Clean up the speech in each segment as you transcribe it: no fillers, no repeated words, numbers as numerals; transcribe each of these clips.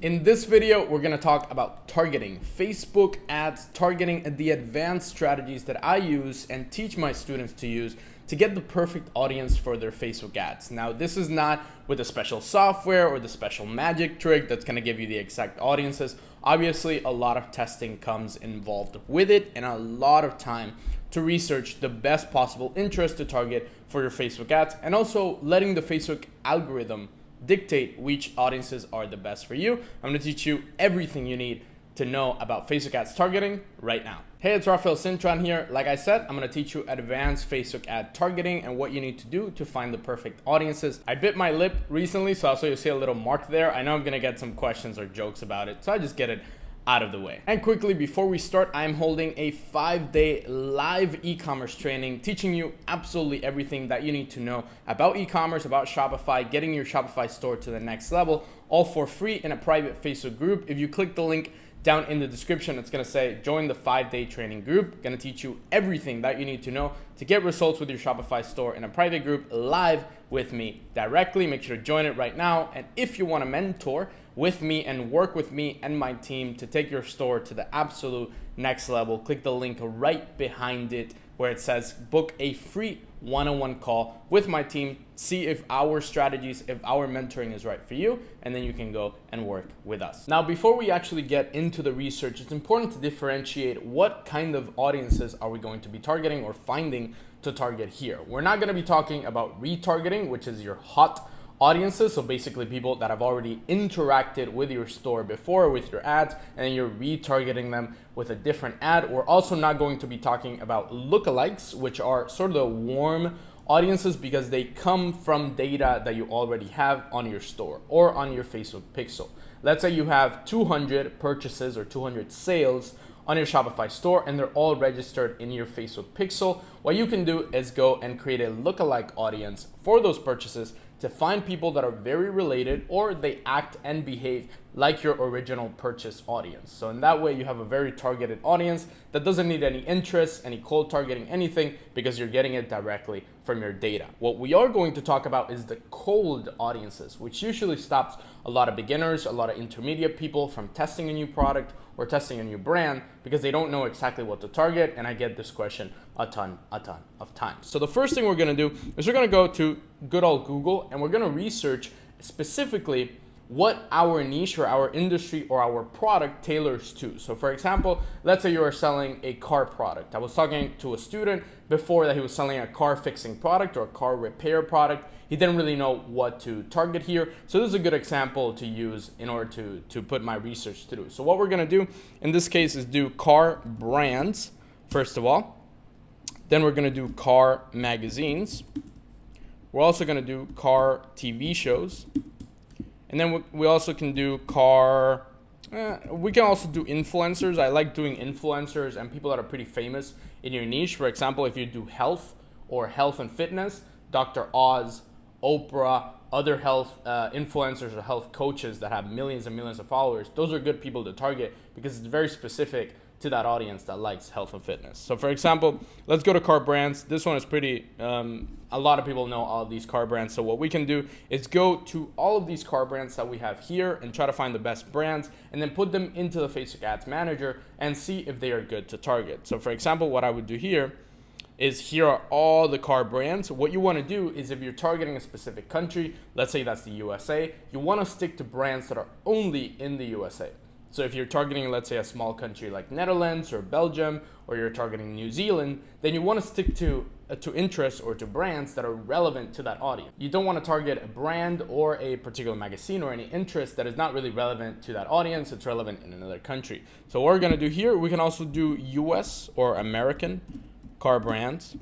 In this video, we're going to talk about targeting, Facebook ads, targeting, and the advanced strategies that I use and teach my students to use to get the perfect audience for their Facebook ads. Now, this is not with a special software or the special magic trick that's going to give you the exact audiences. Obviously, a lot of testing comes involved with it and a lot of time to research the best possible interest to target for your Facebook ads, and also letting the Facebook algorithm dictate which audiences are the best for you. I'm going to teach you everything you need to know about Facebook ads targeting right now. Hey, it's Rafael Cintron here. Like I said, I'm going to teach you advanced Facebook ad targeting and what you need to do to find the perfect audiences. I bit my lip recently, so also you'll see a little mark there. I know I'm going to get some questions or jokes about it, so I just get it out of the way. And quickly, before we start, I'm holding a 5-day live e-commerce training teaching you absolutely everything that you need to know about e-commerce, about Shopify, getting your Shopify store to the next level, all for free in a private Facebook group. If you click the link down in the description, it's gonna say join the 5-day training group. Gonna teach you everything that you need to know to get results with your Shopify store in a private group live with me directly. Make sure to join it right now. And if you want to mentor with me and work with me and my team to take your store to the absolute next level, click the link right behind it where it says book a free one-on-one call with my team, see if our strategies, if our mentoring is right for you, and then you can go and work with us. Now, before we actually get into the research, it's important to differentiate what kind of audiences are we going to be targeting or finding to target here. We're not going to be talking about retargeting, which is your hot audiences, so basically people that have already interacted with your store before with your ads, and then you're retargeting them with a different ad. We're also not going to be talking about lookalikes, which are sort of the warm audiences because they come from data that you already have on your store or on your Facebook pixel. Let's say you have 200 purchases or 200 sales on your Shopify store and they're all registered in your Facebook pixel. What you can do is go and create a lookalike audience for those purchases to find people that are very related or they act and behave like your original purchase audience. So in that way, you have a very targeted audience that doesn't need any interest, any cold targeting, anything, because you're getting it directly from your data. What we are going to talk about is the cold audiences, which usually stops a lot of beginners, a lot of intermediate people from testing a new product or testing a new brand because they don't know exactly what to target. And I get this question a ton of times. So the first thing we're gonna do is we're gonna go to good old Google and we're gonna research specifically what our niche or our industry or our product tailors to. So for example, let's say you are selling a car product. I was talking to a student before that he was selling a car fixing product or a car repair product. He didn't really know what to target here. So this is a good example to use in order to put my research through. So what we're gonna do in this case is do car brands, first of all. Then we're gonna do car magazines. We're also gonna do car TV shows. And then we also can do we can also do influencers. I like doing influencers and people that are pretty famous in your niche. For example, if you do health or health and fitness, Dr. Oz, Oprah, other health influencers or health coaches that have millions and millions of followers, those are good people to target because it's very specific to that audience that likes health and fitness. So for example, let's go to car brands. This one is pretty, a lot of people know all of these car brands. So what we can do is go to all of these car brands that we have here and try to find the best brands and then put them into the Facebook Ads Manager and see if they are good to target. So for example, what I would do here is here are all the car brands. What you want to do is if you're targeting a specific country, let's say that's the USA, you want to stick to brands that are only in the USA. So if you're targeting, let's say, a small country like Netherlands or Belgium, or you're targeting New Zealand, then you want to stick to interests or to brands that are relevant to that audience. You don't want to target a brand or a particular magazine or any interest that is not really relevant to that audience. It's relevant in another country. So what we're going to do here, we can also do US or American car brands.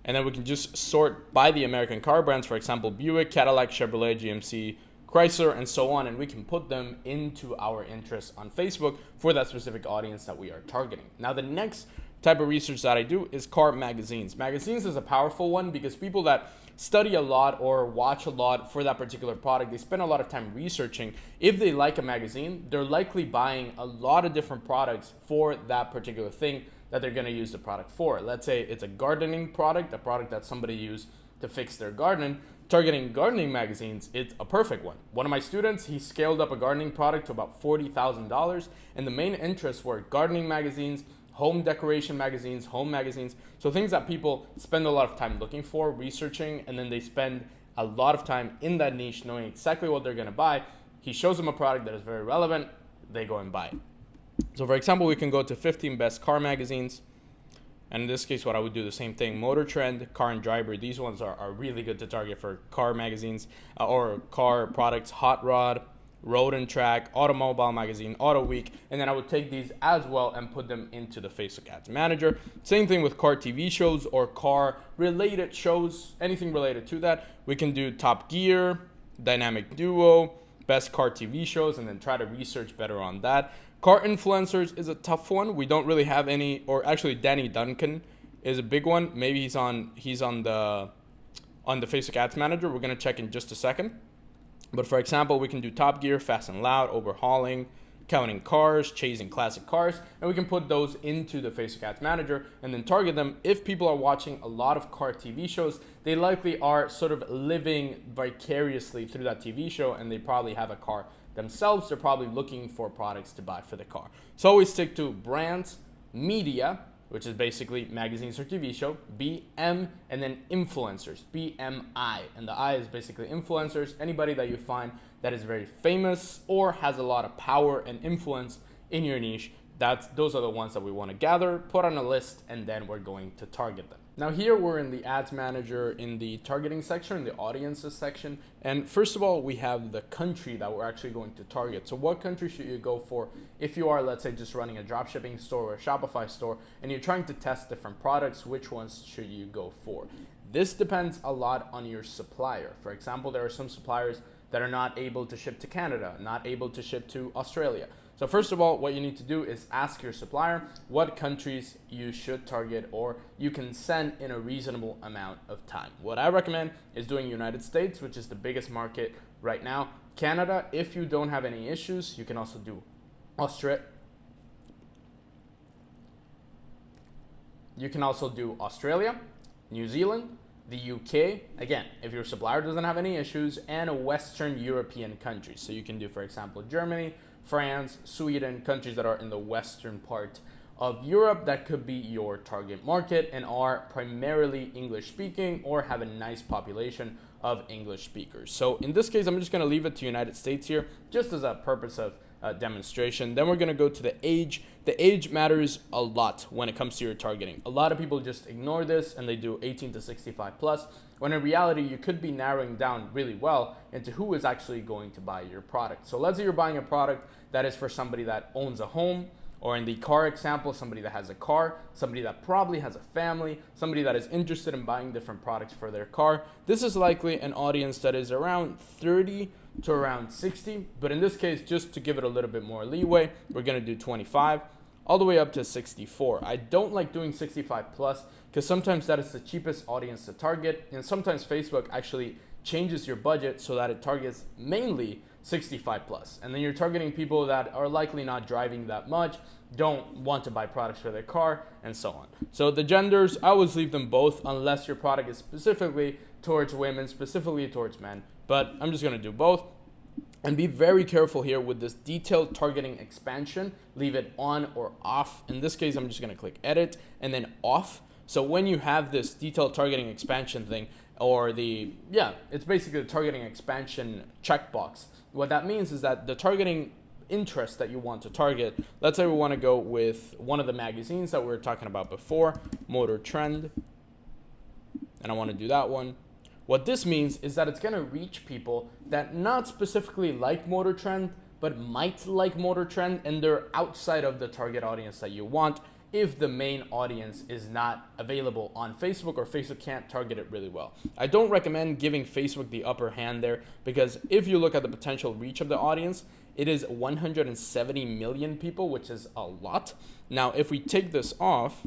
And then we can just sort by the American car brands, for example, Buick, Cadillac, Chevrolet, GMC, Chrysler, and so on, and we can put them into our interests on Facebook for that specific audience that we are targeting. Now, the next type of research that I do is car magazines. Magazines is a powerful one because people that study a lot or watch a lot for that particular product, they spend a lot of time researching. If they like a magazine, they're likely buying a lot of different products for that particular thing that they're going to use the product for. Let's say it's a gardening product, a product that somebody used to fix their garden. Targeting gardening magazines, it's a perfect one. One of my students, he scaled up a gardening product to about $40,000, and the main interests were gardening magazines, home decoration magazines, home magazines, so things that people spend a lot of time looking for, researching, and then they spend a lot of time in that niche knowing exactly what they're going to buy. He shows them a product that is very relevant, they go and buy it. So for example, we can go to 15 best car magazines. And in this case, what I would do the same thing: Motor Trend, Car and Driver. These ones are really good to target for car magazines or car products. Hot Rod, Road and Track, Automobile Magazine, Auto Week. And then I would take these as well and put them into the Facebook Ads Manager. Same thing with car TV shows or car related shows, anything related to that. We can do Top Gear, Dynamic Duo, best car TV shows, and then try to research better on that. Car influencers is a tough one. We don't really have any, or actually Danny Duncan is a big one. Maybe he's on the Facebook Ads Manager. We're gonna check in just a second. But for example, we can do Top Gear, Fast and Loud, Overhauling, Counting Cars, Chasing Classic Cars, and we can put those into the Facebook Ads Manager and then target them. If people are watching a lot of car TV shows, they likely are sort of living vicariously through that TV show, and they probably have a car themselves. They're probably looking for products to buy for the car. So always stick to brands, media, which is basically magazines or TV show, BM, and then influencers, BMI. And the I is basically influencers, anybody that you find that is very famous or has a lot of power and influence in your niche. Those are the ones that we want to gather, put on a list, and then we're going to target them. Now here we're in the Ads Manager in the targeting section, in the audiences section. And first of all, we have the country that we're actually going to target. So what country should you go for if you are, let's say, just running a dropshipping store or a Shopify store and you're trying to test different products? Which ones should you go for? This depends a lot on your supplier. For example, there are some suppliers that are not able to ship to Canada, not able to ship to Australia. So first of all, what you need to do is ask your supplier what countries you should target or you can send in a reasonable amount of time. What I recommend is doing United States, which is the biggest market right now. Canada, if you don't have any issues, you can also do Australia. You can also do Australia, New Zealand, the UK, again, if your supplier doesn't have any issues, and a Western European countries. So you can do, for example, Germany, France, Sweden, countries that are in the western part of Europe that could be your target market and are primarily English speaking or have a nice population of English speakers. So in this case, I'm just going to leave it to United States here just as a purpose of demonstration. Then we're going to go to the age. The age matters a lot when it comes to your targeting. A lot of people just ignore this and they do 18 to 65 plus, when in reality you could be narrowing down really well into who is actually going to buy your product. So let's say you're buying a product that is for somebody that owns a home, or in the car example, somebody that has a car, somebody that probably has a family, somebody that is interested in buying different products for their car. This is likely an audience that is around 30 to around 60, but in this case, just to give it a little bit more leeway, we're gonna do 25 all the way up to 64. I don't like doing 65 plus because sometimes that is the cheapest audience to target, and sometimes Facebook actually changes your budget so that it targets mainly 65 plus, and then you're targeting people that are likely not driving that much, don't want to buy products for their car, and so on. So the genders, I always leave them both unless your product is specifically towards women, specifically towards men, but I'm just gonna do both. And be very careful here with this detailed targeting expansion. Leave it on or off. In this case, I'm just gonna click edit and then off. So when you have this detailed targeting expansion thing, or it's basically the targeting expansion checkbox. What that means is that the targeting interest that you want to target, let's say we want to go with one of the magazines that we were talking about before, Motor Trend, and I want to do that one. What this means is that it's going to reach people that not specifically like Motor Trend, but might like Motor Trend, and they're outside of the target audience that you want if the main audience is not available on Facebook or Facebook can't target it really well. I don't recommend giving Facebook the upper hand there, because if you look at the potential reach of the audience, it is 170 million people, which is a lot. Now, if we take this off,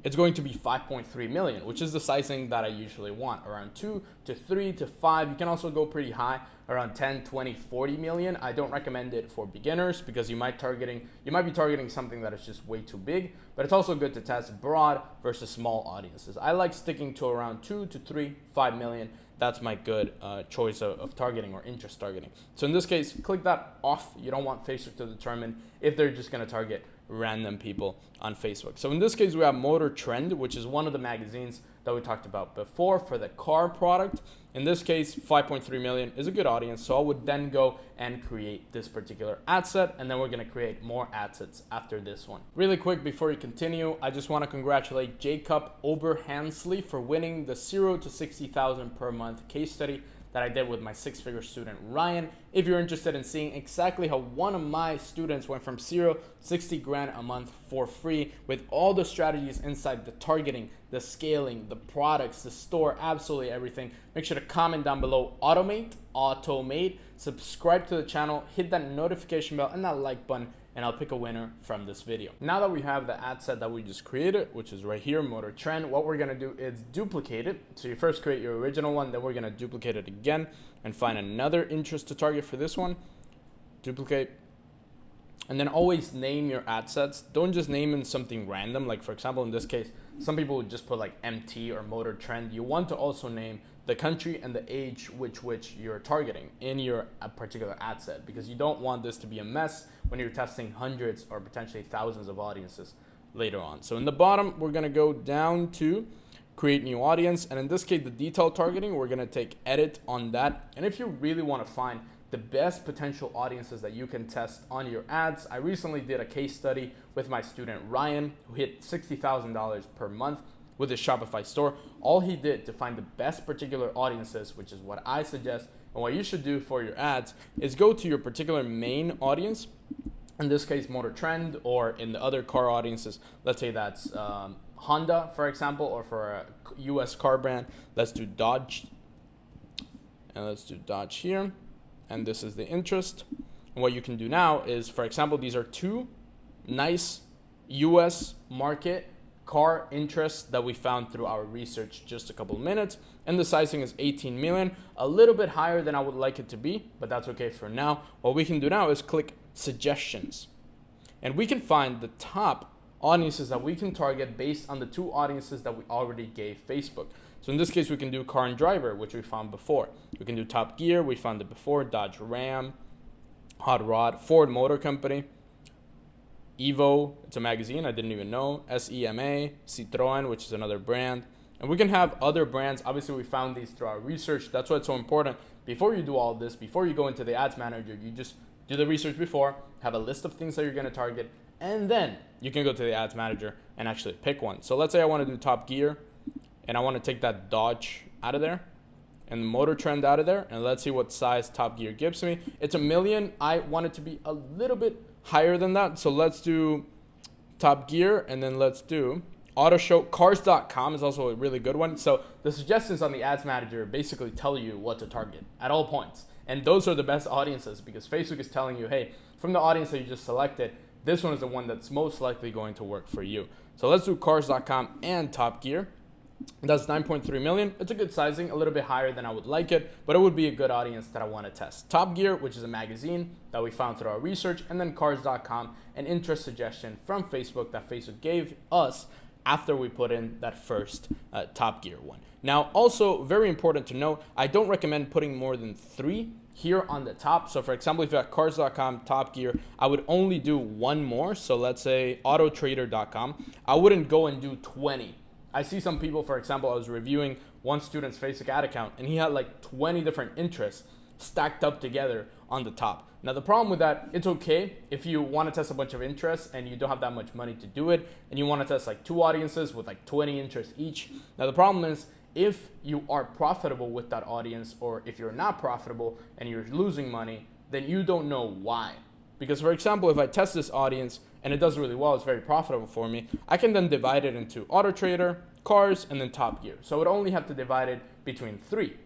it's going to be 5.3 million, which is the sizing that I usually want, around 2 to 3 to 5. You can also go pretty high, around 10, 20, 40 million. I don't recommend it for beginners because you might be targeting something that is just way too big, but it's also good to test broad versus small audiences. I like sticking to around 2 to 3, 5 million. that's my good choice of targeting or interest targeting. So in this case, click that off. You don't want Facebook to determine if they're just going to target random people on Facebook. So in this case, we have Motor Trend, which is one of the magazines that we talked about before for the car product. In this case, 5.3 million is a good audience. So I would then go and create this particular ad set, and then we're going to create more ad sets after this one. Really quick before you continue, I just want to congratulate Jacob Oberhansley for winning the 0 to 60,000 per month case study that I did with my 6-figure student Ryan. If you're interested in seeing exactly how one of my students went from 0 to 60 grand a month for free with all the strategies inside the targeting, the scaling, the products, the store, absolutely everything, make sure to comment down below automate, subscribe to the channel, hit that notification bell and that like button, and I'll pick a winner from this video. Now that we have the ad set that we just created, which is right here, Motor Trend, what we're gonna do is duplicate it. So you first create your original one, then we're gonna duplicate it again and find another interest to target for this one. Duplicate. And then always name your ad sets. Don't just name in something random. Like for example, in this case, some people would just put like MT or Motor Trend. You want to also name the country and the age which you're targeting in your particular ad set, because you don't want this to be a mess when you're testing hundreds or potentially thousands of audiences later on. So in the bottom, we're gonna go down to create new audience. And in this case, the detailed targeting, we're gonna take edit on that. And if you really wanna find the best potential audiences that you can test on your ads, I recently did a case study with my student Ryan, who hit $60,000 per month with his Shopify store. All he did to find the best particular audiences, which is what I suggest and what you should do for your ads, is go to your particular main audience. In this case, Motor Trend, or in the other car audiences, let's say that's Honda, for example, or for a US car brand, let's do Dodge. And let's do Dodge here. And this is the interest. And what you can do now is, for example, these are two nice US market car interests that we found through our research just a couple of minutes. And the sizing is 18 million, a little bit higher than I would like it to be, but that's okay for now. What we can do now is click suggestions. And we can find the top audiences that we can target based on the two audiences that we already gave Facebook. So in this case, we can do car and driver, which we found before. We can do Top Gear, we found it before, Dodge Ram, Hot Rod, Ford Motor Company, Evo, it's a magazine, I didn't even know, SEMA, Citroen, which is another brand. And we can have other brands. Obviously, we found these through our research. That's why it's so important. Before you do all this, before you go into the ads manager, you just do the research before, have a list of things that you're gonna target, and then you can go to the ads manager and actually pick one. So let's say I wanna do Top Gear, and I wanna take that Dodge out of there, and the Motor Trend out of there, and let's see what size Top Gear gives me. It's 1 million. I want it to be a little bit higher than that. So let's do Top Gear, and then let's do Auto Show. Cars.com is also a really good one. So the suggestions on the ads manager basically tell you what to target at all points. And those are the best audiences, because Facebook is telling you, hey, from the audience that you just selected, this one is the one that's most likely going to work for you. So let's do Cars.com and Top Gear. That's 9.3 million. It's a good sizing, a little bit higher than I would like it, but it would be a good audience that I want to test. Top Gear, which is a magazine that we found through our research, and then Cars.com, an interest suggestion from Facebook that Facebook gave us after we put in that first Top Gear one. Now, also very important to note, I don't recommend putting more than 3 here on the top. So for example, if you have Cars.com, Top Gear, I would only do 1 more. So let's say Autotrader.com. I wouldn't go and do 20. I see some people, for example, I was reviewing one student's Facebook ad account, and he had like 20 different interests stacked up together on the top. Now the problem with that, it's okay if you want to test a bunch of interests and you don't have that much money to do it, and you want to test like 2 audiences with like 20 interests each. Now the problem is, if you are profitable with that audience, or if you're not profitable and you're losing money, then you don't know why. Because for example, if I test this audience and it does really well, it's very profitable for me, I can then divide it into Auto Trader, Cars, and then Top Gear. So I would only have to divide it between 3.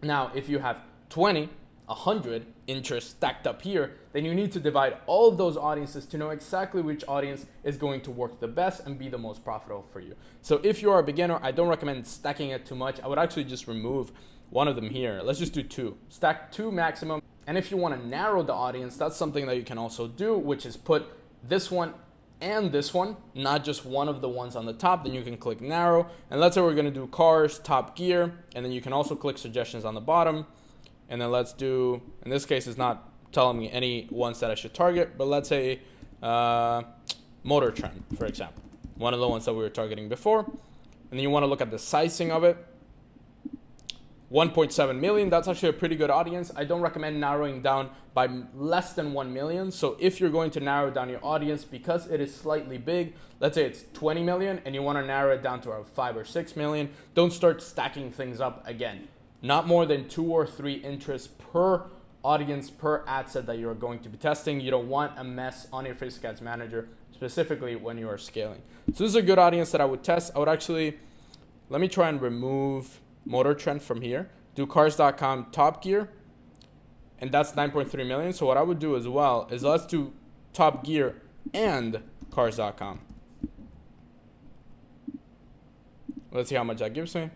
Now, if you have 20, 100 interests stacked up here, then you need to divide all of those audiences to know exactly which audience is going to work the best and be the most profitable for you. So if you are a beginner, I don't recommend stacking it too much. I would actually just remove one of them here. Let's just do 2. Stack 2 maximum. And if you want to narrow the audience, that's something that you can also do, which is put this one and this one, not just one of the ones on the top, then you can click narrow. And let's say we're gonna do cars, Top Gear, and then you can also click suggestions on the bottom. And then let's do, in this case, it's not telling me any ones that I should target, but let's say motor trend, for example, one of the ones that we were targeting before. And then you wanna look at the sizing of it. 1.7 million, that's actually a pretty good audience. I don't recommend narrowing down by less than 1 million. So if you're going to narrow down your audience because it is slightly big, let's say it's 20 million and you want to narrow it down to around 5 or 6 million, don't start stacking things up again. Not more than 2 or 3 interests per audience, per ad set that you're going to be testing. You don't want a mess on your Facebook Ads Manager, specifically when you are scaling. So this is a good audience that I would test. I would actually, let me try and remove motor trend from here, do cars.com Top Gear, and that's 9.3 million. So what I would do as well is let's do Top Gear and cars.com. Let's see how much that gives me.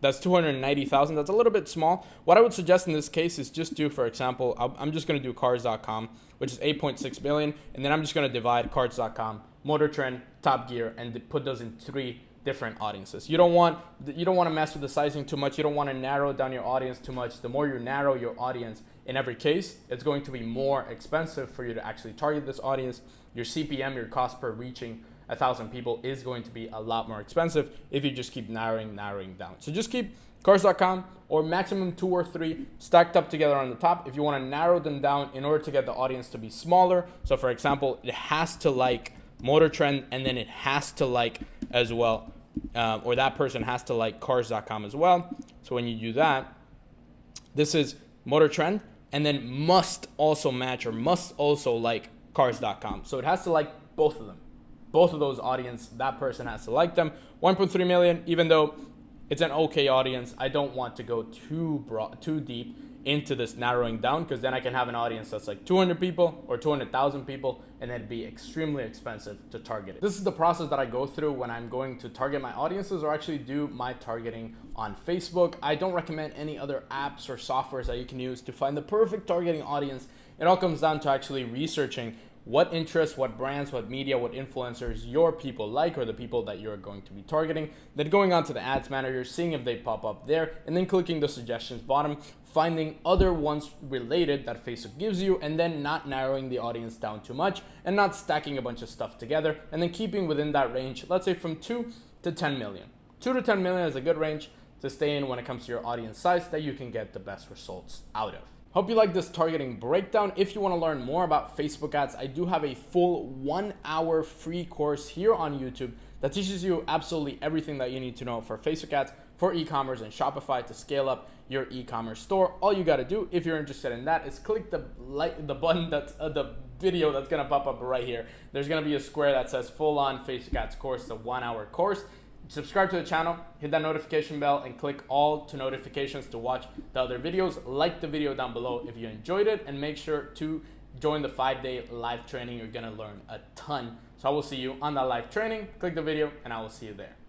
That's 290,000. That's a little bit small. What I would suggest in this case is just do, for example, I'm just going to do cars.com, which is 8.6 million, and then I'm just going to divide cars.com, motor trend, Top Gear, and put those in 3 different audiences. You don't want to mess with the sizing too much. You don't want to narrow down your audience too much. The more you narrow your audience, in every case, it's going to be more expensive for you to actually target this audience. Your CPM, your cost per reaching 1,000 people, is going to be a lot more expensive if you just keep narrowing down. So just keep cars.com or maximum 2 or 3 stacked up together on the top if you want to narrow them down in order to get the audience to be smaller. So for example, it has to like motor trend, and then it has to like as well, or that person has to like cars.com as well. So when you do that, this is motor trend, and then must also match or must also like cars.com. So it has to like both of them. Both of those audience, that person has to like them. 1.3 million, even though it's an okay audience, I don't want to go too deep into this narrowing down, because then I can have an audience that's like 200 people or 200,000 people, and it'd be extremely expensive to target it. This is the process that I go through when I'm going to target my audiences or actually do my targeting on Facebook. I don't recommend any other apps or softwares that you can use to find the perfect targeting audience. It all comes down to actually researching what interests, what brands, what media, what influencers your people like, or the people that you're going to be targeting. Then going on to the ads manager, seeing if they pop up there, and then clicking the suggestions bottom, finding other ones related that Facebook gives you, and then not narrowing the audience down too much and not stacking a bunch of stuff together, and then keeping within that range, let's say from 2 to 10 million. 2 to 10 million is a good range to stay in when it comes to your audience size that you can get the best results out of. Hope you like this targeting breakdown. If you want to learn more about Facebook ads, I do have a full 1-hour free course here on YouTube that teaches you absolutely everything that you need to know for Facebook ads, for e-commerce and Shopify to scale up your e-commerce store. All you got to do, if you're interested in that, is click the button that's the video that's going to pop up right here. There's going to be a square that says full on Facebook ads course, the 1-hour course. Subscribe to the channel, hit that notification bell, and click all to notifications to watch the other videos. Like the video down below if you enjoyed it, and make sure to join the 5-day live training. You're gonna learn a ton. So I will see you on that live training. Click the video and I will see you there.